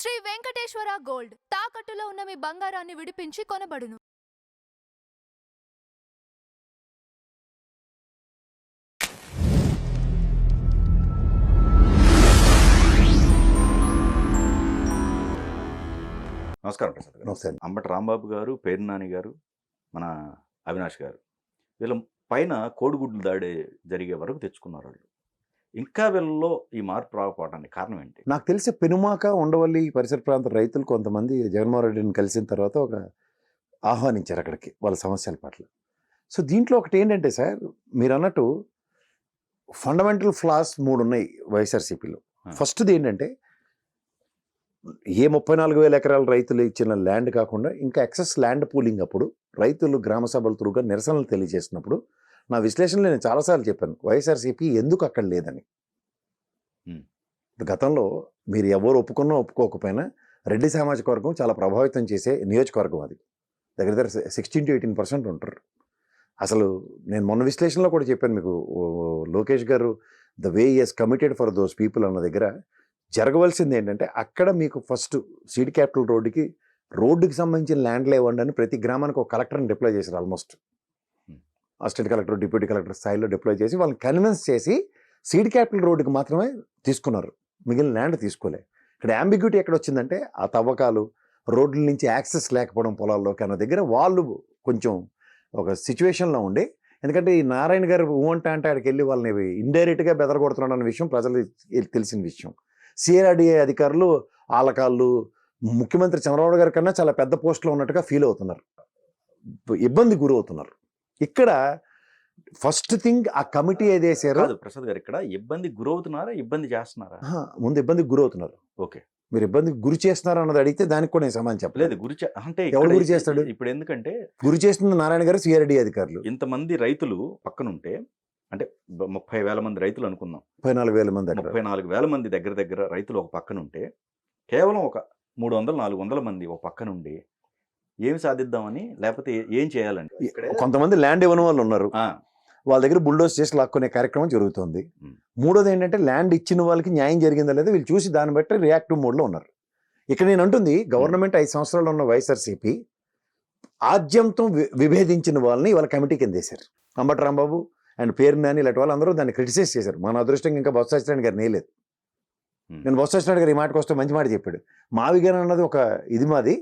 Shri Venkateswara gold తాకట్టులో ఉన్న మీ బంగారాన్ని విడిపించి కొనబడును. నమస్కారం ప్రసాద్ గారు. నమస్తే. అంబటి రాంబాబు గారు, పేరు నాని గారు, మన అవినాష్ గారు, వీళ్ళ పైన కోడిగుడ్లు దాడి జరిగే వరకు తెచ్చుకున్నారు వాళ్ళు. ఇంకా వీళ్ళలో ఈ మార్పు రాకపోవడానికి కారణం ఏంటి? నాకు తెలిసి పెనుమాక, ఉండవల్లి పరిసర ప్రాంత రైతులు కొంతమంది జగన్మోహన్ రెడ్డిని కలిసిన తర్వాత ఒక ఆహ్వానించారు అక్కడికి వాళ్ళ సమస్యల పట్ల. సో దీంట్లో ఒకటి ఏంటంటే సార్, మీరు అన్నట్టు ఫండమెంటల్ ఫ్లాస్ 3 ఉన్నాయి వైఎస్ఆర్సీపీలో. ఫస్ట్ది ఏంటంటే, ఏ 34,000 ఎకరాల రైతులు ఇచ్చిన ల్యాండ్ కాకుండా ఇంకా ఎక్సెస్ ల్యాండ్ పూలింగ్ అప్పుడు రైతులు గ్రామ సభల త్రూగా నిరసనలు తెలియజేసినప్పుడు నా విశ్లేషణలో నేను చాలాసార్లు చెప్పాను, వైఎస్ఆర్సీపీ ఎందుకు అక్కడ లేదని. గతంలో మీరు ఎవరు ఒప్పుకున్నా ఒప్పుకోకపోయినా రెడ్డి సామాజిక వర్గం చాలా ప్రభావితం చేసే నియోజకవర్గం అది. దగ్గర దగ్గర 16 to 18% ఉంటారు. అసలు నేను మొన్న విశ్లేషణలో కూడా చెప్పాను మీకు, లోకేష్ గారు the way is committed for those people అన్న దగ్గర జరగవలసింది ఏంటంటే, అక్కడ మీకు ఫస్ట్ సీడ్ క్యాపిటల్ రోడ్డుకి సంబంధించిన ల్యాండ్లు ఇవ్వండి అని ప్రతి గ్రామానికి ఒక కలెక్టర్ని డిప్లాయ్ చేశారు. Almost assistant collector, deputy collector స్థాయిలో డిప్లాయ్ చేసి వాళ్ళని కన్విన్స్ చేసి సీడ్ క్యాపిటల్ రోడ్డుకి మాత్రమే తీసుకున్నారు, మిగిలిన ల్యాండ్ తీసుకోలే. ఇక్కడ అంబిగ్యూటీ ఎక్కడ వచ్చిందంటే, ఆ తవ్వకాలు, రోడ్ల నుంచి యాక్సెస్ లేకపోవడం పొలాల్లోకి అన్న దగ్గర వాళ్ళు కొంచెం ఒక సిచ్యువేషన్లో ఉండి, ఎందుకంటే ఈ నారాయణ గారు అంటే ఆడికి వెళ్ళి వాళ్ళని ఇండైరెక్ట్గా బెదరగొడుతున్నాడు అన్న విషయం ప్రజలు తెలిసిన విషయం. సిఆర్డిఏ అధికారులు ఆలకాళ్ళు ముఖ్యమంత్రి చంద్రబాబు గారి కన్నా చాలా పెద్ద పోస్టులో ఉన్నట్టుగా ఫీల్ అవుతున్నారు, ఇబ్బంది గురవుతున్నారు. ఇక్కడ ఫస్ట్ థింగ్ ఆ కమిటీ ఏదేసారో ప్రసాద్ గారు, ఇక్కడ ఇబ్బంది గురవుతున్నారా, ఇబ్బంది చేస్తున్నారా? ముందు ఇబ్బందికి గురవుతున్నారు. ఓకే, మీరు ఇబ్బందికి గురి చేస్తున్నారు అన్నది అడిగితే దానికి కూడా నేను సమాధానం చెప్పలేదు. అంటే ఎవరు గురి చేస్తాడు? ఇప్పుడు ఎందుకంటే గురి చేస్తుంది నారాయణ గారు, సిఆర్డి అధికారులు. ఇంతమంది రైతులు పక్కనుంటే, అంటే 30,000 మంది రైతులు అనుకుందాం, 34,000 మంది 34,000 మంది దగ్గర రైతులు ఒక పక్కనుంటే, కేవలం ఒక 300-400 మంది ఒక పక్క నుండి ఏమి సాధిద్దామని, లేకపోతే ఏం చేయాలండి? కొంతమంది ల్యాండ్ ఇవ్వని వాళ్ళు ఉన్నారు, వాళ్ళ దగ్గర బుల్డోస్ చేసి లాక్కునే కార్యక్రమం జరుగుతుంది. మూడోది ఏంటంటే, ల్యాండ్ ఇచ్చిన వాళ్ళకి న్యాయం జరిగిందా లేదా వీళ్ళు చూసి దాన్ని బట్టి రియాక్టివ్ మోడ్లో ఉన్నారు. ఇక్కడ నేను అంటుంది, గవర్నమెంట్ 5 సంవత్సరాలు ఉన్న వైఎస్ఆర్సీపీ ఆద్యంతో విభేదించిన వాళ్ళని వాళ్ళ కమిటీ కింద వేశారు. అంబటి రాంబాబు అండ్ పేరు నాని ఇలాంటి వాళ్ళు అందరూ దాన్ని క్రిటిసైజ్ చేశారు. మన అదృష్టం ఇంకా బొత్స సత్యనారాయణ గారు నేలేదు. నేను బొత్స సత్యనారాయణ గారు ఈ మాటకు వస్తే మంచి మాట చెప్పాడు, మావిగాన్ అన్నది ఒక ఇది మాది,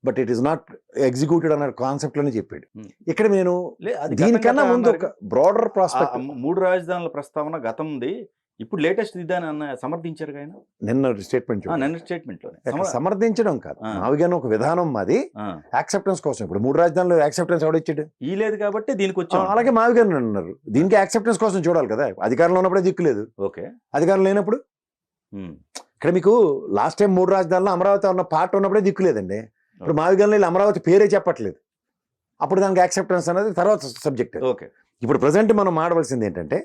but it is not executed అన్న కాన్సెప్ట్ లోనే చెప్పాడు. ఇక్కడ నేను దీనికన్నా ముందు ఒక బ్రాడర్ ప్రాస్పెక్ట్, 3 రాజధానుల ప్రస్తావన గతంది, ఇప్పుడు లేటెస్ట్ ఇదాన్ని సమర్థించారు ఆయన నిన్న స్టేట్మెంట్ లో. సమర్థించడం కాదు, మావిగాన్ ఒక విధానం మాది, యాక్సెప్టెన్స్ కోసం. ఇప్పుడు 3 రాజధానులు యాక్సెప్టెన్స్ ఎవడిచ్చాడు? ఈ లేదు కాబట్టి దీనికి వచ్చాం. అలాగే మావిగాన్ అన్నారు, దీనికి యాక్సెప్టెన్స్ కోసం చూడాలి కదా. అధికారంలో ఉన్నప్పుడే దిక్కు లేదు, ఓకే, అధికారం లేనప్పుడు. ఇక్కడ మీకు లాస్ట్ టైం 3 రాజధానులు అమరావతి ఉన్న పార్ట్ ఉన్నప్పుడే దిక్కు లేదండి. ఇప్పుడు మావిగాన్లో అమరావతి పేరే చెప్పట్లేదు, అప్పుడు దానికి యాక్సెప్టెన్స్ అనేది తర్వాత సబ్జెక్ట్. ఓకే, ఇప్పుడు ప్రజెంట్ మనం మాడవలసింది ఏంటంటే,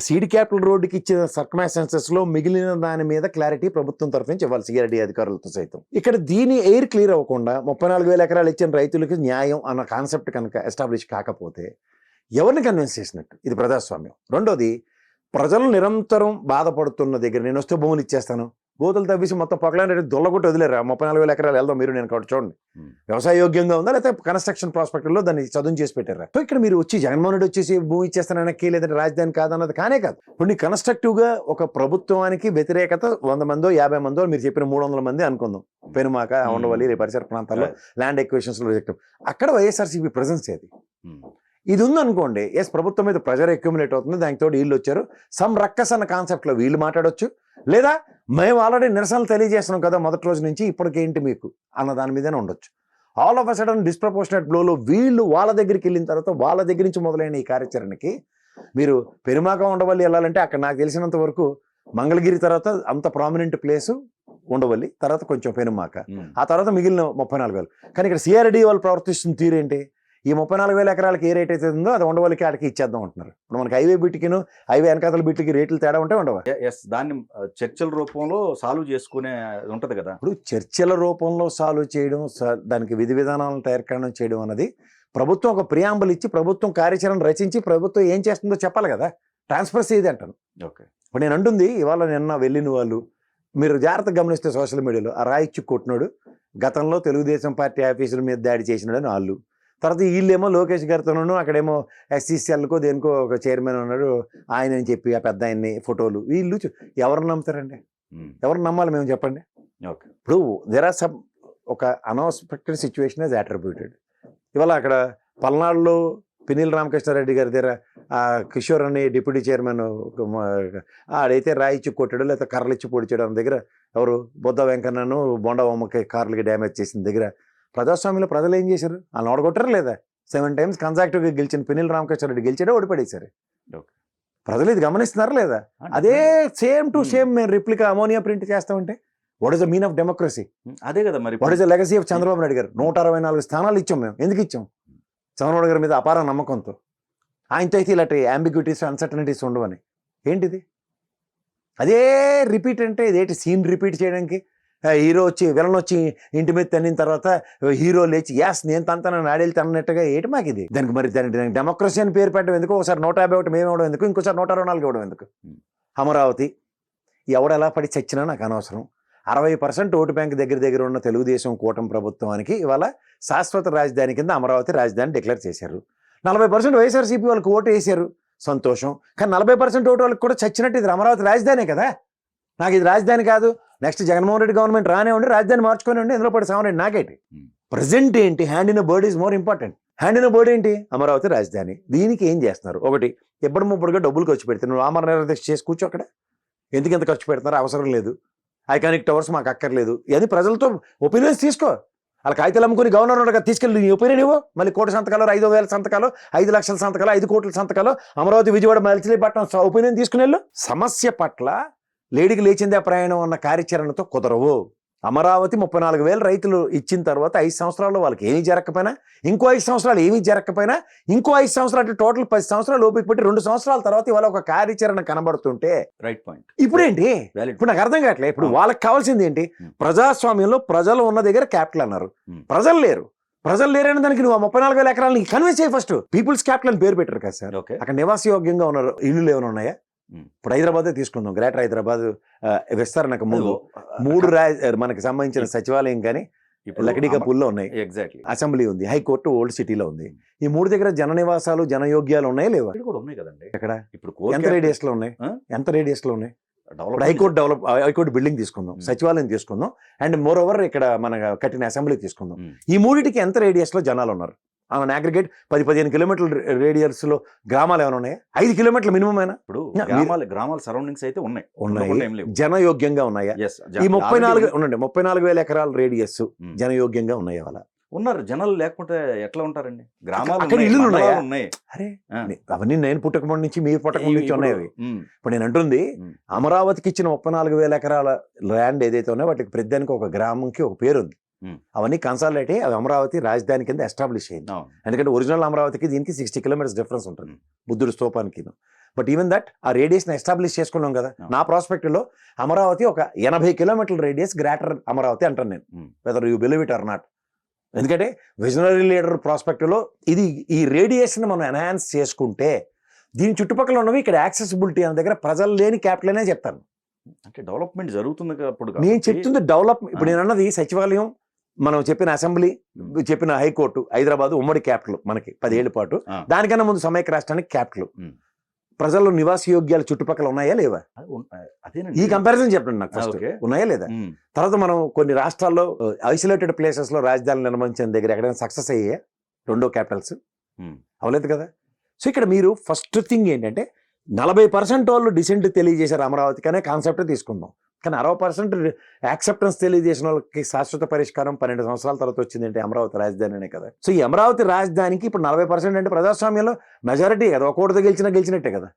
సీడ్ క్యాపిటల్ రోడ్డుకి ఇచ్చిన సర్కమ్స్టాన్సెస్ లో మిగిలిన దాని మీద క్లారిటీ ప్రభుత్వం తరఫు నుంచి ఇవ్వాలి, సిఆర్డి అధికారులతో సైతం. ఇక్కడ దీని ఎయిర్ క్లియర్ అవ్వకుండా 34,000 ఎకరాలు ఇచ్చిన రైతులకి న్యాయం అన్న కాన్సెప్ట్ కనుక ఎస్టాబ్లిష్ కాకపోతే ఎవరిని కన్విన్స్ చేసినట్టు? ఇది ప్రజాస్వామ్యం. రెండోది, ప్రజలు నిరంతరం బాధపడుతున్న దగ్గర నేను వస్తే భూములు ఇచ్చేస్తాను, గోతులు తవ్వేసి మొత్తం పొగలాంటి దొల్లగొట్టి వదిలేరా, 34,000 ఎకరాలు వెళ్దాం మీరు నేను కాబట్టి చూడండి, వ్యవసాయ యోగ్యంగా ఉందా లేకపోతే కన్స్ట్రక్షన్ ప్రాస్పెక్ట్లో దాన్ని చదువు చేసి పెట్టారా? సో ఇక్కడ మీరు వచ్చి జగన్మోహన్ రెడ్డి వచ్చేసి భూమి ఇచ్చేస్తానకి, లేదంటే రాజధాని కాదన్నది కానే కాదు. ఇప్పుడు నీ కన్స్ట్రక్టివ్గా ఒక ప్రభుత్వానికి వ్యతిరేకత 100 మందో 50 మందో, మీరు చెప్పిన 300 మంది అనుకుందాం, పెనుమాక, ఉండవల్లి పరిసర ప్రాంతాల్లో ల్యాండ్ ఎక్విజిషన్స్ లో అక్కడ వైఎస్ఆర్సీపీ ప్రెజెన్స్ ఏది? ఇది ఉందనుకోండి, ఎస్ ప్రభుత్వం మీద ప్రెజర్ అక్యుములేట్ అవుతుంది, దానితో వీళ్ళు వచ్చారు, సమ్ రక్కస్ అన్న కాన్సెప్ట్లో వీళ్ళు మాట్లాడొచ్చు, లేదా మేము ఆల్రెడీ నిరసనలు తెలియజేస్తున్నాం కదా మొదటి రోజు నుంచి, ఇప్పటికేంటి మీకు అన్న దాని మీదనే ఉండొచ్చు. All of a sudden disproportionate బ్లోలో వీళ్ళు వాళ్ళ దగ్గరికి వెళ్ళిన తర్వాత వాళ్ళ దగ్గర నుంచి మొదలైన ఈ కార్యాచరణకి మీరు పెనుమాక, ఉండవల్లి వెళ్ళాలంటే అక్కడ నాకు తెలిసినంత వరకు మంగళగిరి తర్వాత అంత ప్రామినెంట్ ప్లేసు ఉండవల్లి, తర్వాత కొంచెం పెనుమాక, ఆ తర్వాత మిగిలిన 34,000. కానీ ఇక్కడ సిఆర్డి వాళ్ళు ప్రవర్తిస్తున్న తీరేంటి? ఈ 34,000 ఎకరాలకి ఏ రేట్ అయితే ఉందో అది ఉండవల్లికి ఆడికి ఇచ్చేద్దాం అంటున్నారు. ఇప్పుడు మనకి హైవే బిట్కిను హైవే వెనకాతల బిట్లకి రేట్లు తేడా ఉంటే ఉండవా? దాన్ని చర్చల రూపంలో సాల్వ్ చేసుకునే ఉంటది కదా. ఇప్పుడు చర్చల రూపంలో సాల్వ్ చేయడం, దానికి విధి విధానాలను తయారు చేయడం అన్నది ప్రభుత్వం ఒక ప్రియాంబుల్ ఇచ్చి ప్రభుత్వం కార్యాచరణ రచించి ప్రభుత్వం ఏం చేస్తుందో చెప్పాలి కదా. ట్రాన్స్పరసీ ఇది అంటాను. ఓకే, ఇప్పుడు నేను అంటుంది, ఇవాళ నిన్న వెళ్ళిన వాళ్ళు మీరు జాగ్రత్తగా గమనిస్తే సోషల్ మీడియాలో ఆ రాయిచ్చి కొట్టినోడు గతంలో తెలుగుదేశం పార్టీ ఆఫీసుల మీద దాడి చేసినాడు అని వాళ్ళు, తర్వాత వీళ్ళేమో లోకేష్ గారితోనూ అక్కడేమో ఎస్సీసీఎల్కో దేనికో ఒక చైర్మన్ ఉన్నాడు ఆయన అని చెప్పి ఆ పెద్ద ఆయన్ని ఫోటోలు, వీళ్ళు ఎవరు నమ్ముతారండి? ఎవరు నమ్మాలి మేము చెప్పండి? ఓకే. ఇప్పుడు దేర్ ఆర్ సమ్ ఒక అన్ఎక్స్పెక్టెడ్ సిచ్యువేషన్ ఇస్ అట్రిబ్యూటెడ్. ఇవాళ అక్కడ పల్నాడులో పినిల్ రామకృష్ణారెడ్డి గారి దగ్గర ఆ కిషోర్ అని డిప్యూటీ చైర్మన్ ఆడైతే రాయిచ్చి కొట్టాడు లేకపోతే కర్రలు ఇచ్చి పొడిచాడు అన్న దగ్గర, ఎవరు బొద్ద వెంకన్నను బొండవమ్మకి కార్లకి డ్యామేజ్ చేసిన దగ్గర ప్రజాస్వామ్యంలో ప్రజలు ఏం చేశారు? వాళ్ళు ఓడగొట్టారు లేదా? 7 times కన్సాక్టివ్గా గెలిచిన పినిల్ రామకృష్ణారెడ్డి గెలిచాడో ఓడిపడేశారు. ప్రజలు ఇది గమనిస్తున్నారు లేదా? అదే సేమ్ టు సేమ్ మేము రిప్లికా అమోనియా ప్రింట్ చేస్తామంటే what is the mean of democracy? అదే కదా మరి. What is the legacy of Chandrababu Naidu గారు? 164 స్థానాలు ఇచ్చాం మేము. ఎందుకు ఇచ్చాం? చంద్రబాబు గారి మీద అపార నమ్మకంతో. ఆయనతో అయితే ఇలాంటి అంబిగ్యూటీస్ అన్సర్టనిటీస్ ఉండవని. ఏంటిది? అదే రిపీట్ అంటే ఇదేంటి? సీన్ రిపీట్ చేయడానికి హీరో వచ్చి విలన్ వచ్చి ఇంటి మీద తన్నిన తర్వాత హీరో లేచి యాస్ నేను తంతానని ఆడేళ్ళు తన్నట్టుగా ఏంటి మాకు ఇది? దానికి మరి దానికి డెమోక్రసీ అని పేరు పెట్టడం ఎందుకు? ఒకసారి 151 మేము ఇవ్వడం ఎందుకు? ఇంకోసారి 124 ఇవ్వడం ఎందుకు? అమరావతి ఎవడెలా పడి చచ్చినా నాకు అనవసరం. 60% ఓటు బ్యాంక్ దగ్గర ఉన్న తెలుగుదేశం కూటమి ప్రభుత్వానికి ఇవాళ శాశ్వత రాజధాని కింద అమరావతి రాజధాని డిక్లేర్ చేశారు. 40% వైఎస్ఆర్సీపీ వాళ్ళకి ఓటు వేశారు, సంతోషం. కానీ 40% ఓటు వాళ్ళకి కూడా చచ్చినట్టు ఇది అమరావతి రాజధానే కదా. నాకు ఇది రాజధాని కాదు, నెక్స్ట్ జగన్మోహన్ రెడ్డి గవర్నమెంట్ రానే ఉండి రాజధాని మార్చుకొని ఉండి ఇందులో పడి సామరెడ్డి నాకేంటి? ప్రజెంట్ ఏంటి? Hand in bird is more important. Hand in bird ఏంటి? అమరావతి రాజధాని. దీనికి ఏం చేస్తున్నారు? ఒకటి, ఎప్పుడు ముప్పుడుగా డబ్బులు ఖర్చు పెడితే నువ్వు ఆమరణ చేసి కూర్చో అక్కడ. ఎందుకు ఎంత ఖర్చు పెడుతున్నారు? అవసరం లేదు. ఐకానిక్ టవర్స్ మాకు అక్కర్లేదు. ఇది ప్రజలతో ఒపీనియన్స్ తీసుకో. అలా కాగితాలు అమ్ముకుని గవర్నర్ ఉండగా తీసుకెళ్ళి నీ ఒపీనియన్ ఇవ్వు. మళ్ళీ 1 కోటి సంతకాలు, 5,000 సంతకాలు, 5 లక్షల సంతకాలు, 5 కోట్ల సంతకాలు, అమరావతి విజయవాడ మచిలీపట్నం ఒపీనియన్ తీసుకుని వెళ్ళు. సమస్య పట్ల లేడికి లేచిందే ప్రయాణం అన్న కార్యాచరణతో కుదరవు. అమరావతి 34,000 రైతులు ఇచ్చిన తర్వాత 5 సంవత్సరాల్లో వాళ్ళకి ఏమీ జరగకపోయినా, ఇంకో 5 సంవత్సరాలు ఏమీ జరగకపోయినా, ఇంకో 5 సంవత్సరాలు అంటే టోటల్ 10 సంవత్సరాలు ఓపిక పెట్టి 2 సంవత్సరాల తర్వాత ఇవాళ ఒక కార్యాచరణ కనబడుతుంటే రైట్ పాయింట్. ఇప్పుడేంటి? ఇప్పుడు నాకు అర్థం కావట్లేదు. ఇప్పుడు వాళ్ళకి కావాల్సింది ఏంటి? ప్రజాస్వామ్యంలో ప్రజలు ఉన్న దగ్గర క్యాపిటల్ అన్నారు. ప్రజలు లేరు. ప్రజలు లేరని దానికి నువ్వు 34,000 ఎకరాలని కన్విన్స్ చేయి. ఫస్ట్ పీపుల్స్ క్యాపిటల్ అని పేరు పెట్టారు కదా సార్. అక్కడ నివాసయోగ్యంగా ఉన్నారు ఇల్లు ఏమైనా ఉన్నాయా? ఇప్పుడు హైదరాబాదే తీసుకుందాం. గ్రేటర్ హైదరాబాద్ విస్తరణకు ముందు 3 మనకి సంబంధించిన సచివాలయం కానీ లకడీకపూల్లో ఉన్నాయి. ఎగ్జాక్ట్లీ. అసెంబ్లీ ఉంది, హైకోర్టు ఓల్డ్ సిటీలో ఉంది. ఈ 3 దగ్గర జన నివాసాలు జనయోగ్యాలు ఉన్నాయా లేవా? కూడా ఉన్నాయి కదండి. ఎక్కడ? ఇప్పుడు ఎంత రేడియస్ లో ఉన్నాయి? హైకోర్టు బిల్డింగ్ తీసుకుందాం, సచివాలయం తీసుకుందాం, అండ్ మోర్ ఓవర్ ఇక్కడ మన కట్టిన అసెంబ్లీ తీసుకుందాం. ఈ 3టికి ఎంత రేడియస్ లో జనాలు ఉన్నారు? ఆమె అగ్రిగేట్ 10-15 కిలోమీటర్ల రేడియస్ లో గ్రామాలు ఏమైనా ఉన్నాయా? 5 కిలోమీటర్ల మినిమం అయినా? ఇప్పుడు గ్రామాల సరౌండింగ్స్ అయితే ఉన్నాయి. జనయోగ్యంగా ఉన్నాయా? ఈ 34,000 ఎకరాల రేడియస్ జనయోగ్యంగా ఉన్నాయా? వాళ్ళ ఉన్నారు. జనాలు లేకపోతే ఎట్లా ఉంటారండి? గ్రామాలు అక్కడ ఇల్లు ఉన్నాయా? ఉన్నాయి. అరే అవన్నీ నేను పుట్టకముందు నుంచి మీరు పుట్టకముందు నుంచి ఉన్నాయి అవి. ఇప్పుడు నేను అంటుంది అమరావతికి ఇచ్చిన 34,000 ఎకరాల ల్యాండ్ ఏదైతే ఉన్నాయో వాటికి ప్రతిదానికి ఒక గ్రామంకి ఒక పేరు ఉంది. అవన్నీ కన్సాలిడేట్ అవి అమరావతి రాజధాని కింద ఎస్టాబ్లిష్ అయింది. ఎందుకంటే ఒరిజినల్ అమరావతికి దీనికి 60 కిలోమీటర్స్ డిఫరెన్స్ ఉంటుంది బుద్ధుడు స్తూపానికి. బట్ ఈవెన్ దట్ ఆ రేడియస్ ని ఎస్టాబ్లిష్ చేసుకున్నాం కదా. నా ప్రాస్పెక్ట్ లో అమరావతి ఒక 80 కిలోమీటర్ల రేడియస్ గ్రేటర్ అమరావతి అంటాను నేను, whether you believe it or not. ఎందుకంటే విజనరీ లీడర్ ప్రాస్పెక్ట్ లో ఇది ఈ రేడియేషన్ మనం ఎన్హాన్స్ చేసుకుంటే దీని చుట్టుపక్కల ఉన్నవి ఇక్కడ యాక్సెసిబిలిటీ అనే దగ్గర ప్రజలు లేని క్యాపిటల్ అనే చెప్తాను. అంటే డెవలప్మెంట్ జరుగుతుంది. నేను చెప్తుంది డెవలప్. ఇప్పుడు నేను అన్నది సచివాలయం, మనం చెప్పిన అసెంబ్లీ, చెప్పిన హైకోర్టు, హైదరాబాద్ ఉమ్మడి క్యాపిటల్ మనకి 10 ఏళ్ల పాటు. దానికన్నా ముందు సమైక్య రాష్ట్రానికి క్యాపిటల్. ప్రజలు నివాసయోగ్యాలు చుట్టుపక్కల ఉన్నాయా లేవా? ఈ కంపారిజన్ చెప్పండి నాకు ఫస్ట్. ఉన్నాయా లేదా? తర్వాత మనం కొన్ని రాష్ట్రాల్లో ఐసోలేటెడ్ ప్లేసెస్ లో రాజధాని నిర్మించిన దగ్గర ఎక్కడైనా సక్సెస్ అయ్యే 2 క్యాపిటల్స్ అవలేదు కదా. సో ఇక్కడ మీరు ఫస్ట్ థింగ్ ఏంటంటే 40% వాళ్ళు డిసెంట్ తెలియజేశారు అమరావతికి అనే కాన్సెప్ట్ తీసుకుందాం. కానీ 60% యాక్సెప్టెన్స్ తెలియజేసిన వాళ్ళకి శాశ్వత పరిష్కారం 12 సంవత్సరాల తర్వాత వచ్చిందంటే అమరావతి రాజధాని అనే కదా. సో ఈ అమరావతి రాజధానికి ఇప్పుడు 40% అంటే ప్రజాస్వామ్యంలో మెజారిటీ కదా. ఒక ఓటుతో గెలిచినట్టే కదా.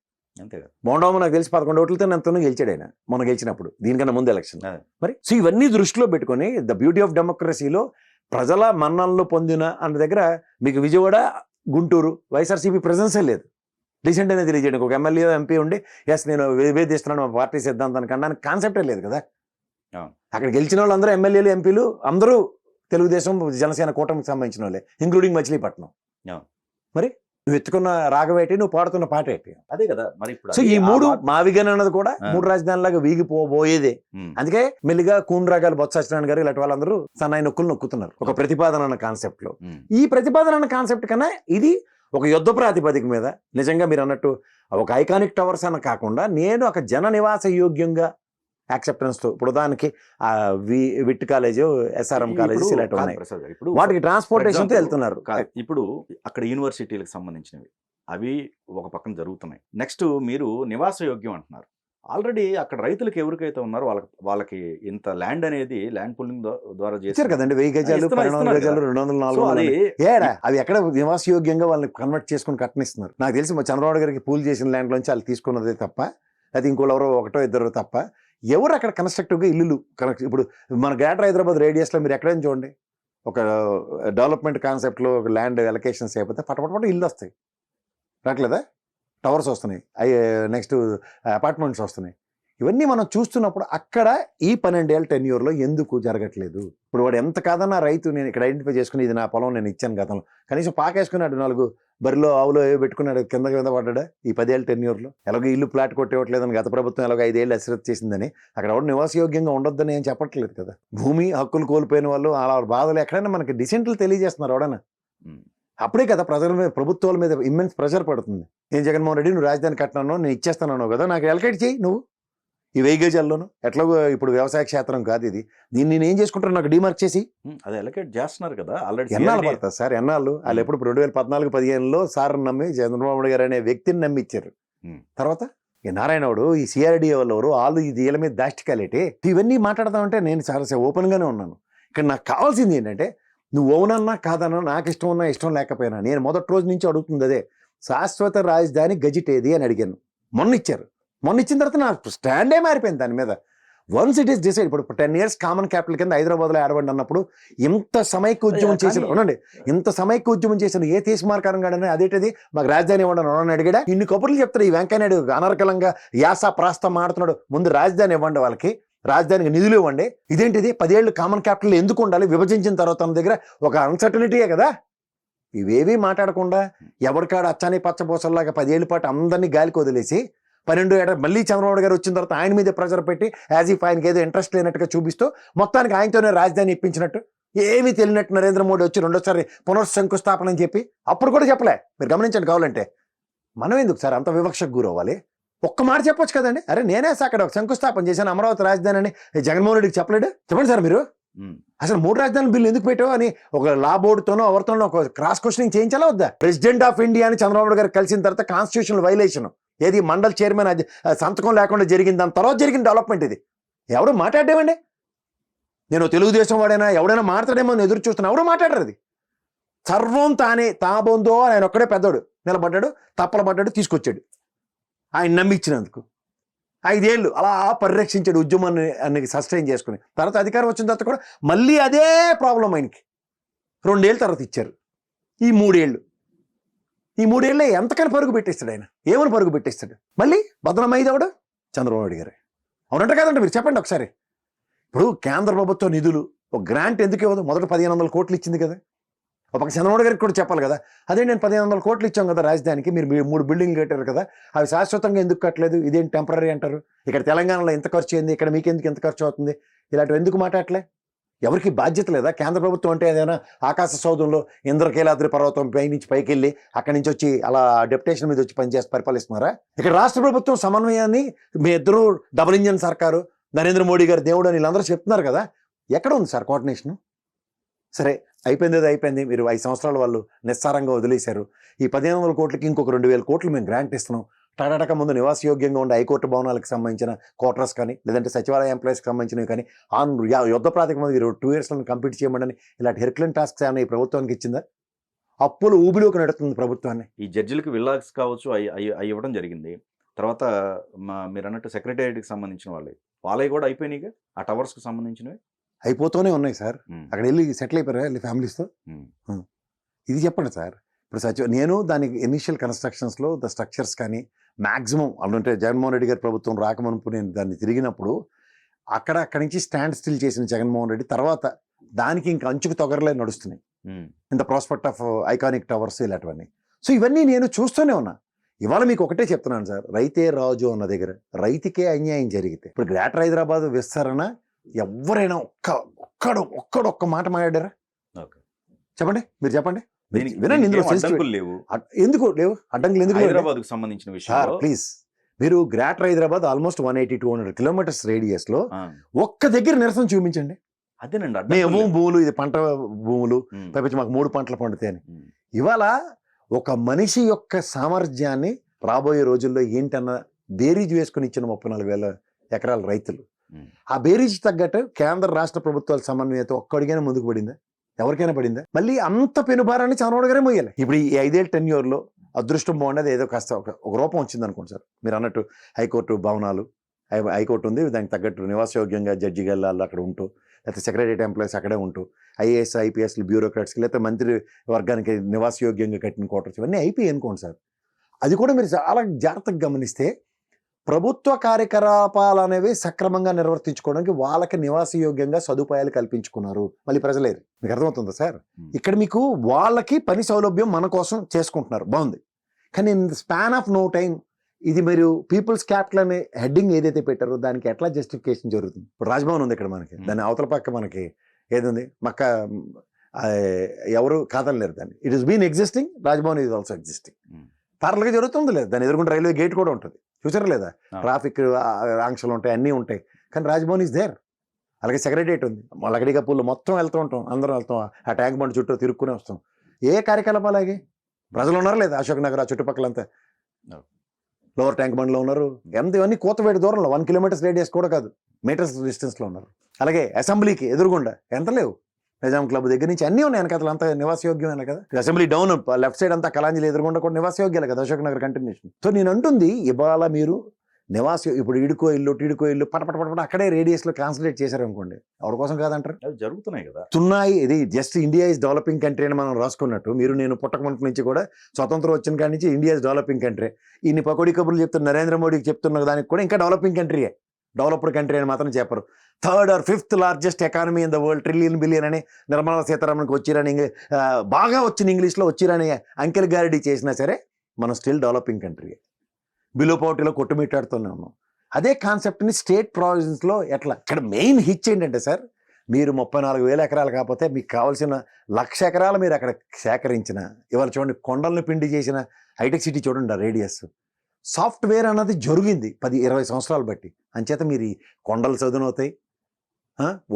అంతే కదా. బోండాము నాకు తెలిసి 11 ఓట్లతో ఎంతనో గెలిచాడు ఆయన మొన్న గెలిచినప్పుడు, దీనికన్నా ముందు ఎలక్షన్. మరి సో ఇవన్నీ దృష్టిలో పెట్టుకొని ద బ్యూటీ ఆఫ్ డెమోక్రసీలో ప్రజల మన్ననలు పొందిన అన్న దగ్గర మీకు విజయవాడ, గుంటూరు వైఎస్ఆర్సీపీ ప్రెజెన్సే లేదు. డీసెంట్ అనేది తెలియజేయడానికి ఒక ఎమ్మెల్యే ఎంపీ ఉండి ఎస్ నేను విభేదిస్తున్నాను మా పార్టీ సిద్ధాంతానికి అనడానికి కాన్సెప్టే లేదు కదా. అక్కడ గెలిచిన వాళ్ళు అందరూ ఎమ్మెల్యేలు, ఎంపీలు అందరూ తెలుగుదేశం, జనసేన కూటమికి సంబంధించిన వాళ్ళే, ఇంక్లూడింగ్ మచిలీపట్నం. మరి నువ్వు ఎత్తుకున్న రాగం ఏంటి, నువ్వు పాడుతున్న పాట ఏంటి. అదే కదా మరి ఇప్పుడు సో అది ఈ ఆ మూడు మార్పు- మావిగన్ అన్నది కూడా ఆ. 3 రాజధానులాగా వీగిపోబోయేదే. ఉమ్, అందుకే మెల్లిగా కూన్ రాగాలు బొత్స సత్యనారాయణ గారు ఇలాంటి వాళ్ళందరూ సన్నాయి నొక్కులు నొక్కుతున్నారు ఒక ప్రతిపాదన అన్న కాన్సెప్ట్ లో. ఉమ్, ఈ ప్రతిపాదన అన్న కాన్సెప్ట్ కన్నా ఇది ఒక యుద్ధ ప్రాతిపదిక మీద నిజంగా మీరు అన్నట్టు ఒక ఐకానిక్ టవర్స్ అన్న కాకుండా నేను ఒక జన నివాస యోగ్యంగా యాక్సెప్టెన్స్ తో ఇప్పుడు దానికి ఆ విట్ కాలేజ్, ఎస్ఆర్ఎం కాలేజెస్ ఇప్పుడు ఇలాంటి కాదు ఉన్నాయి. ప్రసాద్ గారు, ఇప్పుడు వాటికి ట్రాన్స్పోర్టేషన్ తో example, వెళ్తున్నారు. కాదు, ఇప్పుడు అక్కడ యూనివర్సిటీలకు సంబంధించినవి అవి ఒక పక్కన జరుగుతున్నాయి. నెక్స్ట్ మీరు నివాస యోగ్యం అంటున్నారు. ఆల్రెడీ అక్కడ రైతులకు ఎవరికైతే ఉన్నారో వాళ్ళకి ఇంత ల్యాండ్ అనేది ల్యాండ్ పుల్లింగ్ ద్వారా ఇచ్చారు చేస్తారు కదండి, 1000 గజాలు, ఇస్తున్నారు, 1200 గజాలు, కదా. 200, సో అది 400 ఏడా అవి ఎక్కడ నివాస యోగ్యంగా వాళ్ళని కన్వర్ట్ చేసుకుని కట్టనిస్తున్నారు. నాకు తెలిసి మా చంద్రబాబు గారికి పూల్ చేసిన ల్యాండ్ లోంచి వాళ్ళు తీసుకున్నదే తప్ప, అది ఇంకోళ్ళు ఎవరో ఒకటో ఇద్దరు తప్ప ఎవరు అక్కడ కన్స్ట్రక్టివ్గా ఇల్లు ఇప్పుడు మన గ్రేటర్ హైదరాబాద్ రేడియస్లో మీరు ఎక్కడైనా చూడండి, ఒక డెవలప్మెంట్ కాన్సెప్ట్లో ఒక ల్యాండ్ ఎలకేషన్స్ అయిపోతే పటపట ఇల్లు వస్తాయి, రావట్లేదా? టవర్స్ వస్తున్నాయి, నెక్స్ట్ అపార్ట్మెంట్స్ వస్తున్నాయి. ఇవన్నీ మనం చూస్తున్నప్పుడు అక్కడ ఈ 12 ఏళ్ళ టెన్యూర్లో ఎందుకు జరగట్లేదు? ఇప్పుడు వాడు ఎంత కాదన్నా రైతు, నేను ఇక్కడ ఐడెంటిఫై చేసుకుని ఇది నా పొలం నేను ఇచ్చాను గతంలో, కనీసం పాకేసుకున్నాడు, 4 బరిలో ఆవులో ఏవో పెట్టుకున్నాడు, కింద పడ్డా ఈ 10 ఏళ్ళ టెన్యూర్లో. ఎలాగో ఇల్లు ప్లాట్ కొట్టేవట్లేదని గత ప్రభుత్వం ఎలాగో 5 ఏళ్ళు అశ్రద్ధ చేసిందని అక్కడ ఎవరు నివాసయోగ్యంగా ఉండొద్దని ఏం చెప్పట్లేదు కదా. భూమి హక్కులు కోల్పోయిన వాళ్ళు అలా బాధలు ఎక్కడైనా మనకి డిసెంట్లు తెలియజేస్తున్నారు ఎవడన్నా. అప్పుడే కదా ప్రజల మీద, ప్రభుత్వాల మీద ఇమ్మెన్స్ ప్రెషర్ పడుతుంది. నేను జగన్మోహన్ రెడ్డి నువ్వు రాజధాని కట్టినాను, నేను ఇచ్చేస్తున్నాను కదా, నాకు ఎలకేట్ చేయి నువ్వు ఈ 1000 గజాల్లోనూ. ఎట్లాగో ఇప్పుడు వ్యవసాయ క్షేత్రం కాదు ఇది, దీన్ని నేను ఏం చేసుకుంటాను, నాకు డిమార్క్ చేసి. అది ఎలకేట్ చేస్తున్నారు కదా ఆల్రెడీ. ఎన్నాళ్ళు పడుతుంది సార్? ఎన్నాళ్ళు వాళ్ళు ఎప్పుడు 2014-15లో సార్ నమ్మి చంద్రబాబు గారు అనే వ్యక్తిని నమ్మిచ్చారు. తర్వాత ఈ నారాయణవుడు, ఈ సిఆర్డీఏ వాళ్ళు ఎవరు, వాళ్ళు ఈ వీళ్ళ మీద దాష్టికాలేటి ఇవన్నీ మాట్లాడదామంటే నేను చాలా ఓపెన్గానే ఉన్నాను. ఇక్కడ నాకు కావాల్సింది ఏంటంటే, నువ్వు అవునన్నా కాదన్నా, నాకు ఇష్టం ఉన్నా ఇష్టం లేకపోయినా, నేను మొదటి రోజు నుంచి అడుగుతుంది అదే, శాశ్వత రాజధాని గజిట్ ఏది అని అడిగాను. మొన్న ఇచ్చారు. మొన్న ఇచ్చిన తర్వాత నా స్టాండే మారిపోయింది దాని మీద. వన్స్ ఇట్ ఈస్ డిసైడ్, ఇప్పుడు 10 years కామన్ క్యాపిటల్ కింద హైదరాబాద్లో ఏడవండి అన్నప్పుడు ఇంత సమైక్య ఉద్యమం చేసిన ఉండండి, ఇంత సమైక్య ఉద్యమం చేసిన ఏ తీర్మానకారం కాడని అదేంటిది మాకు రాజధాని ఇవ్వండి అని అడిగాడా? ఇన్ని కబుర్లు చెప్తారు ఈ వెంకయ్యనాయుడు, అనర్కలంగా యాస ప్రాస్తం మాడుతున్నాడు. ముందు రాజధాని ఇవ్వండి, వాళ్ళకి రాజధానికి నిధులు ఇవ్వండి. ఇదేంటిది 10 ఏళ్ళు కామన్ క్యాపిటల్ ఎందుకు ఉండాలి? విభజించిన తర్వాత తన దగ్గర ఒక అన్సర్టనిటీయే కదా. ఇవేవీ మాట్లాడకుండా ఎవరికాడ అచ్చాని పచ్చబోసల్లాగా 10 ఏళ్ళ పాటు అందరినీ గాలికి వదిలేసి 12 ఏట మళ్ళీ చంద్రబాబు గారు వచ్చిన తర్వాత ఆయన మీద ప్రెజర్ పెట్టి యాజ్ ఇఫ్ ఆయనకి ఏదో ఇంట్రెస్ట్ లేనట్టుగా చూపిస్తూ మొత్తానికి ఆయనతోనే రాజధాని ఇప్పించినట్టు, ఏమీ తెలియనట్టు నరేంద్ర మోడీ వచ్చి రెండోసారి పునఃశంకుస్థాపన అని చెప్పి అప్పుడు కూడా చెప్పలే. మీరు గమనించండి కావాలంటే. మనం ఎందుకు సార్ అంత వివక్షకు గురవ్వాలి? ఒక్క మాట చెప్పొచ్చు కదండి. అరే నేనే అక్కడ ఒక శంకుస్థాపన చేశాను అమరావతి రాజధాని అని జగన్మోహన్ రెడ్డికి చెప్పలేడు? చెప్పండి సార్ మీరు. అసలు 3 రాజధానుల బిల్లు ఎందుకు పెట్టావు అని ఒక లా బోర్డుతోనో ఎవరితోనో ఒక క్రాస్ క్వశ్చనింగ్ చేయించాలా వద్దా? ప్రెసిడెంట్ ఆఫ్ ఇండియా అని చంద్రబాబు గారు కలిసిన తర్వాత కాన్స్టిట్యూషనల్ వైలేషన్ ఏది, మండల్ చైర్మన్ అది సంతకం లేకుండా జరిగింది, దాని తర్వాత జరిగిన డెవలప్మెంట్ ఇది. ఎవడు మాట్లాడేవండి? నేను తెలుగుదేశం వాడైనా ఎవడైనా మాట్లాడేమో ఎదురు చూస్తున్నా, ఎవడో మాట్లాడరు. అది సర్వం తానే తాబోందో ఆయన ఒక్కడే పెద్దోడు నిలబడ్డాడు, తప్పలబడ్డాడు, తీసుకొచ్చాడు ఆయన నమ్మించినందుకు. 5 ఏళ్ళు అలా పరిరక్షించాడు ఉద్యమాన్ని అన్ని సస్టైన్ చేసుకుని. తర్వాత అధికారం వచ్చిన తర్వాత కూడా మళ్ళీ అదే ప్రాబ్లం ఆయనకి. 2 ఏళ్ళ తర్వాత ఇచ్చారు. ఈ 3 ఏళ్ళు, ఈ 3 ఏళ్ళే ఎంతకని పరుగు పెట్టేస్తాడు ఆయన? ఏమని పరుగు పెట్టేస్తాడు? మళ్ళీ బదనమైంది ఎవడు? చంద్రబాబు నాయుడు గారు. అవునంట కదండి? మీరు చెప్పండి ఒకసారి. ఇప్పుడు కేంద్ర ప్రభుత్వ నిధులు ఒక గ్రాంట్ ఎందుకు ఇవ్వదు? మొదట 1500 కోట్లు ఇచ్చింది కదా. ఒక చంద్రబాబు గారికి కూడా చెప్పాలి కదా, అదే నేను 1500 కోట్లు ఇచ్చాం కదా రాజధానికి, మీరు 3 బిల్డింగ్లు కట్టారు కదా, అవి శాశ్వతంగా ఎందుకు కట్టలేదు? ఇదేంటి టెంపరీ అంటారు? ఇక్కడ తెలంగాణలో ఎంత ఖర్చు అయింది, ఇక్కడ మీకెందుకు ఎంత ఖర్చు అవుతుంది? ఇలాంటివి ఎందుకు మాట్లాడలే? ఎవరికి బాధ్యత లేదా? కేంద్ర ప్రభుత్వం అంటే ఏదైనా ఆకాశ సౌధంలో ఇంద్రకీలాద్రి పర్వతం పై నుంచి పైకి వెళ్ళి అక్కడి నుంచి వచ్చి అలా డెప్యుటేషన్ మీద వచ్చి పనిచేసి పరిపాలిస్తున్నారా? ఇక్కడ రాష్ట్ర ప్రభుత్వం సమన్వయాన్ని మీ ఇద్దరు డబుల్ ఇంజన్ సర్కారు, నరేంద్ర మోడీ గారు దేవుడు అని వీళ్ళందరూ చెప్తున్నారు కదా, ఎక్కడ ఉంది సార్ కోఆర్డినేషన్? సరే అయిపోయింది, అది అయిపోయింది. మీరు 5 సంవత్సరాలు వాళ్ళు నిస్సారంగా వదిలేశారు. ఈ 1500 కోట్లకి ఇంకొక 2000 కోట్లు మేము గ్రాంట్ ఇస్తున్నాం. టాటాటక ముందు నివాసయోగ్యంగా ఉండే హైకోర్టు భవనాలకు సంబంధించిన క్వార్టర్స్ కానీ, లేదంటే సచివాలయ ఎంప్లాయీస్కి సంబంధించినవి కానీ ఆన్ యుద్ధ ప్రాతిపదిక మీద 2 yearsలో కంప్లీట్ చేయమని ఇలాంటి హెర్క్యులెన్ టాస్క్స్ ఏమైనా ఈ ప్రభుత్వానికి ఇచ్చిందా? అప్పులు ఊబిలోకి నడుతుంది ప్రభుత్వాన్ని. ఈ జడ్జిలకు విల్లాస్ కావచ్చు అవి ఇవ్వడం జరిగింది. తర్వాత మీరు అన్నట్టు సెక్రటేరియట్కి సంబంధించిన వాళ్ళవి కూడా అయిపోయినాయిగా, ఆ టవర్స్కి సంబంధించినవి అయిపోతూనే ఉన్నాయి సార్. అక్కడ వెళ్ళి సెటిల్ అయిపోయారా వెళ్ళి ఫ్యామిలీస్తో? ఇది చెప్పండి సార్. ఇప్పుడు నేను దానికి ఇనిషియల్ కన్స్ట్రక్షన్స్లో ద స్ట్రక్చర్స్ కానీ మ్యాక్సిమం అంటే జగన్మోహన్ రెడ్డి గారి ప్రభుత్వం రాకమనుపు నేను దాన్ని తిరిగినప్పుడు అక్కడి నుంచి స్టాండ్ స్టిల్ చేసిన జగన్మోహన్ రెడ్డి తర్వాత దానికి ఇంకా అంచుకు తొగరలే నడుస్తున్నాయి. In the prospect of iconic towers ఇలాంటివన్నీ. సో ఇవన్నీ నేను చూస్తూనే ఉన్నా. ఇవాళ మీకు ఒకటే చెప్తున్నాను సార్, రైతే రాజు అన్న దగ్గర రైతుకే అన్యాయం జరిగితే ఇప్పుడు గ్రేటర్ హైదరాబాద్ విస్తరణ ఎవరైనా ఒక్క మాట మాట్లాడారా? ఓకే. చెప్పండి, మీరు చెప్పండి. దీనికి వినండి, ఇందులో ఏం అడ్డంకులు లేవు ఎందుకు లేవు అడ్డంకులు? ఎందుకు లేవు? హైదరాబాద్కు సంబంధించిన సార్ విషయంలో ప్లీజ్, మీరు greater Hyderabad almost 180-200 kilometres radius లో ఒక్క దగ్గర నిరసన చూపించండి. అదేనండి మేము అడ్డంకులు లేవు. భూములు, ఇది పంట భూములు, ఉమ్, పైపించి మాకు 3 పంటలు పండుతాయని. ఉమ్, ఇవాళ ఒక మనిషి యొక్క సామర్థ్యాన్ని రాబోయే రోజుల్లో ఏంటన్న బేరీజ్ వేసుకుని ఇచ్చిన 34,000 ఎకరాల రైతులు. ఉమ్. ఆ బేరీజ్ తగ్గట్టు కేంద్ర రాష్ట్ర ప్రభుత్వాల సమన్వయంతో ఒక్కడికైనా ముందుకు పడిందా? ఎవరికైనా పడిందా? మళ్ళీ అంత పెనుభారాన్ని చంద్రబాబు గారే మోయాలి. ఇప్పుడు ఈ 5 ఏళ్ళ టెన్యూర్లో అదృష్టం బాగుండేది, ఏదో కాస్త ఒక రూపం వచ్చింది అనుకోండి సార్. మీరు అన్నట్టు హైకోర్టు భవనాలు, హైకోర్టు ఉంది, దానికి తగ్గట్టు నివాసయోగ్యంగా జడ్జి గల్లాల్లో అక్కడ ఉంటూ, లేకపోతే సెక్రటరియట్ ఎంప్లాయీస్ అక్కడే ఉంటూ, ఐఏఎస్ ఐపీఎస్లు బ్యూరోక్రాట్స్కి, లేకపోతే మంత్రి వర్గానికి నివాసయోగ్యంగా కట్టిన క్వార్టర్స్ ఇవన్నీ అయిపోయి అనుకోండి సార్. అది కూడా మీరు చాలా జాగ్రత్తగా గమనిస్తే ప్రభుత్వ కార్యకలాపాలు అనేవి సక్రమంగా నిర్వర్తించుకోవడానికి వాళ్ళకి నివాసయోగ్యంగా సదుపాయాలు కల్పించుకున్నారు. మళ్ళీ ప్రజలేరు. మీకు అర్థమవుతుందా సార్? ఇక్కడ మీకు వాళ్ళకి పని సౌలభ్యం మన కోసం చేసుకుంటున్నారు, బాగుంది. కానీ in the span of no time ఇది మీరు పీపుల్స్ క్యాపిటల్ అనే హెడ్డింగ్ ఏదైతే పెట్టారో దానికి ఎట్లా జస్టిఫికేషన్ జరుగుతుంది? ఇప్పుడు రాజ్భవన్ ఉంది ఇక్కడ మనకి, దాని అవతల పక్క మనకి ఏది మక్క, ఎవరు కాదనలేరు దాన్ని. It is been existing, Raj Bhavan is also existing. పార్లర్గా జరుగుతుంది లేదు, దాన్ని ఎదుర్కొంటే రైల్వే గేట్ కూడా ఉంటుంది, చూసారా లేదా? ట్రాఫిక్ ఆంక్షలు ఉంటాయి, అన్నీ ఉంటాయి, కానీ రాజ్భవన్ ఈజ్ దేర్. అలాగే సెక్రటరియట్ ఉంది, లకడీ కప్పుల్లో మొత్తం వెళ్తూ ఉంటాం, అందరం వెళ్తాం, ఆ ట్యాంక్ బండ్ చుట్టూ తిరుక్కునే వస్తాం. ఏ కార్యకలాపాలు అలాగే ప్రజలు ఉన్నారు లేదా? అశోక్ నగర్ ఆ చుట్టుపక్కలంతా లోవర్ ట్యాంక్ బండ్లో ఉన్నారు. ఎంత ఇవన్నీ కూతవేడి దూరంలో 1 కిలోమీటర్స్ రేడియస్ కూడా కాదు, మీటర్స్ డిస్టెన్స్లో ఉన్నారు. అలాగే అసెంబ్లీకి ఎదురుగుండా ఎంత లేవు, నిజాం క్లబ్ దగ్గర నుంచి అన్నీ ఉన్నాయి వెనకాతలు, అంతా నివాసయోగ్యమైన కదా. అసెంబ్లీ డౌన్ లెఫ్ట్ సైడ్ అంతా కలాంజలి ఎదురుగుండా కూడా నివాసయోగ్యాలు కదా, అశోక్ నగర్ కంటిన్యూషన్. సో నేను అంటుంది ఇవాళ మీరు ఇప్పుడు ఇడుకో ఇల్లు పటపట అక్కడే రేడియస్లో కాన్సన్ట్రేట్ చేశారు అనుకోండి, ఎవరి కోసం కాదంటారు? అవి జరుగుతున్నాయి కదా. తున్నాయి. ఇది just India is developing country అని మనం రాసుకున్నట్టు, మీరు నేను పుట్టకమంటి నుంచి కూడా స్వతంత్రం వచ్చిన కాడి నుంచి ఇండియా ఇస్ డెవలపింగ్ కంట్రీ. ఇన్ని పకోడీ కబుర్లు చెప్తున్న నరేంద్ర మోడీకి చెప్తున్న దానికి కూడా ఇంకా డెవలపింగ్ కంట్రీయే, డెవలప్డ్ కంట్రీ అని మాత్రం చెప్పరు. 3rd or 5th largest economy in the world, trillion billion అని నిర్మలా సీతారామన్కి వచ్చిరని, బాగా వచ్చిన ఇంగ్లీష్లో వచ్చిరని అంకెల్ గారిడీ చేసినా సరే మనం స్టిల్ డెవలపింగ్ కంట్రీ. బిలో పవర్టీలో కొట్టుమిట్టాడుతూనే ఉన్నాం. అదే కాన్సెప్ట్ని స్టేట్ ప్రావిజన్స్లో ఎట్లా, ఇక్కడ మెయిన్ హిచ్ ఏంటంటే సార్, మీరు 34,000 ఎకరాలు కాకపోతే మీకు కావాల్సిన 1,00,000 ఎకరాలు మీరు అక్కడ సేకరించిన, ఇవాళ చూడండి కొండలను పిండి చేసిన హైటెక్ సిటీ చూడండి, ఆ రేడియస్ సాఫ్ట్వేర్ అన్నది జరిగింది 10-20 సంవత్సరాలు బట్టి. అంచేత మీరు ఈ కొండలు చదునవుతాయి,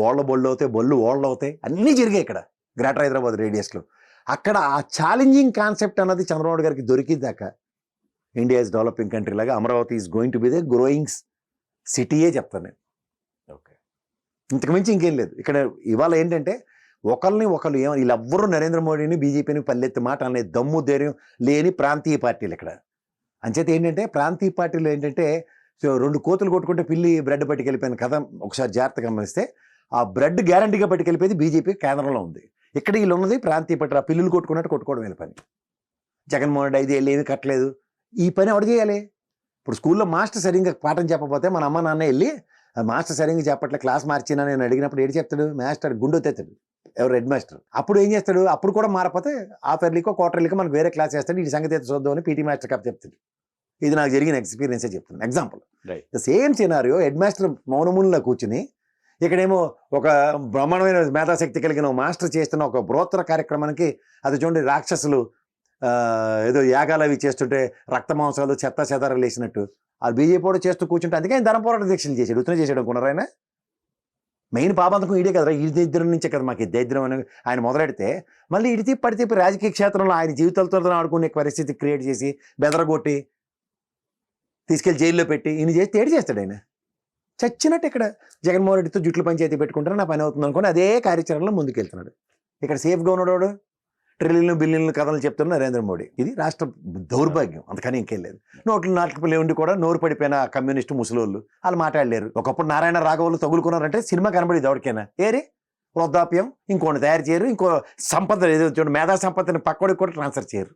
ఓళ్ళ బళ్ళు అవుతాయి, బళ్ళు ఓళ్ళు అవుతాయి, అన్నీ జరిగాయి ఇక్కడ గ్రేటర్ హైదరాబాద్ రేడియస్లో. అక్కడ ఆ ఛాలెంజింగ్ కాన్సెప్ట్ అన్నది చంద్రబాబు గారికి దొరికిందాక ఇండియా ఇస్ డెవలపింగ్ కంట్రీ లాగా Amaravati is going to be the growing సిటీయే చెప్తాను నేను. ఓకే, ఇంతకుమించి ఇంకేం లేదు ఇక్కడ. ఇవాళ ఏంటంటే ఒకరిని వీళ్ళెవ్వరూ నరేంద్ర మోడీని బీజేపీని పల్లెత్తి మాట అనే దమ్ము ధైర్యం లేని ప్రాంతీయ పార్టీలు ఇక్కడ. అంచేత ఏంటంటే ప్రాంతీయ పార్టీలు ఏంటంటే 2 కోతులు కొట్టుకుంటే పిల్లి బ్రెడ్ పట్టుకెళ్ళిపోయిన కథ ఒకసారి జాగ్రత్తగా గమనిస్తే, ఆ బ్రెడ్ గ్యారంటీగా పట్టుకెళ్ళిపోయేది బీజేపీ కేంద్రంలో ఉంది. ఇక్కడ వీళ్ళు ఉన్నది ప్రాంతీయ పార్టీ, ఆ పిల్లులు కొట్టుకున్నట్టు కొట్టుకోవడం వీళ్ళ పని. జగన్మోహన్ రెడ్డి 5 ఏళ్ళు ఏమీ కట్టలేదు, ఈ పని ఎవరు చేయాలి? ఇప్పుడు స్కూల్లో మాస్టర్ సరిగ్గా పాఠం చెప్పకపోతే మన అమ్మ నాన్న వెళ్ళి మాస్టర్ సరిగ్గా చెప్పట్లే క్లాస్ మార్చినా నేను అడిగినప్పుడు ఏడు చెప్తాడు, మాస్టర్ గుండు తెస్తాడు, ఎవరు హెడ్ మాస్టర్. అప్పుడు ఏం చేస్తాడు, అప్పుడు కూడా మారపోతే హాఫర్లీకో క్వార్టర్లీకో మనకు వేరే క్లాస్ చేస్తాడు, ఈ సంగతి అయితే చూద్దామని పీటీ మాస్టర్ కప్ చెప్తాడు. ఇది నాకు జరిగిన ఎక్స్పీరియన్సే చెప్తాను, example. The same scenario, head master మౌనముల్లో కూర్చుని ఇక్కడేమో ఒక బ్రహ్మాండమైన మేధాశక్తి కలిగిన మాస్టర్ చేస్తున్న ఒక బృహత్తర కార్యక్రమానికి, అది చూడండి రాక్షసులు ఏదో యాగాలు అవి చేస్తుంటే రక్త మాంసాలు చెత్త చెదారాలు వేసినట్టు ఆ బీజేపీ కూడా చేస్తూ కూర్చుంటే, అందుకే ఆయన ధన పోరాట దీక్షలు చేశాడు, ఉత్తనే చేసాడు అనుకున్నారు. ఆయన మెయిన్ పాపంతకం ఈడే కదా, ఈ దరిద్రం నుంచే కదా మాకు దరిద్రం అని ఆయన మొదలెడితే, మళ్ళీ ఇడితి పడితే రాజకీయ క్షేత్రంలో ఆయన జీవితాలతో ఆడుకునే పరిస్థితి క్రియేట్ చేసి బెదరగొట్టి తీసుకెళ్లి జైల్లో పెట్టి ఈయన చేస్తే ఏడు చేస్తాడు ఆయన. చచ్చినట్టు ఇక్కడ జగన్మోహన్ రెడ్డితో జుట్లు పంచాయతీ పెట్టుకుంటారు, నా పని అవుతుంది అనుకోండి, అదే కార్యాచరణలో ముందుకెళ్తున్నాడు. ఇక్కడ సేఫ్గా ఉన్నాడు, ట్రిలియన్లు బిలియన్లు కథలు చెప్తున్న నరేంద్ర మోడీ. ఇది రాష్ట్ర దౌర్భాగ్యం, అంతకని ఇంకేం లేదు. నాటకపులే ఉండి కూడా నోరు పడిపోయిన కమ్యూనిస్టు ముసలోళ్ళు వాళ్ళు మాట్లాడలేరు. ఒకప్పుడు నారాయణ రాఘవులు తగులుకున్నారంటే సినిమా కనబడేది ఎవరికైనా. ఏరి వృద్ధాప్యం ఇంకోటి తయారు చేయరు, ఇంకో సంపద ఏదో చూడండి మేధా సంపదని పక్కడికి కూడా ట్రాన్స్ఫర్ చేయరు.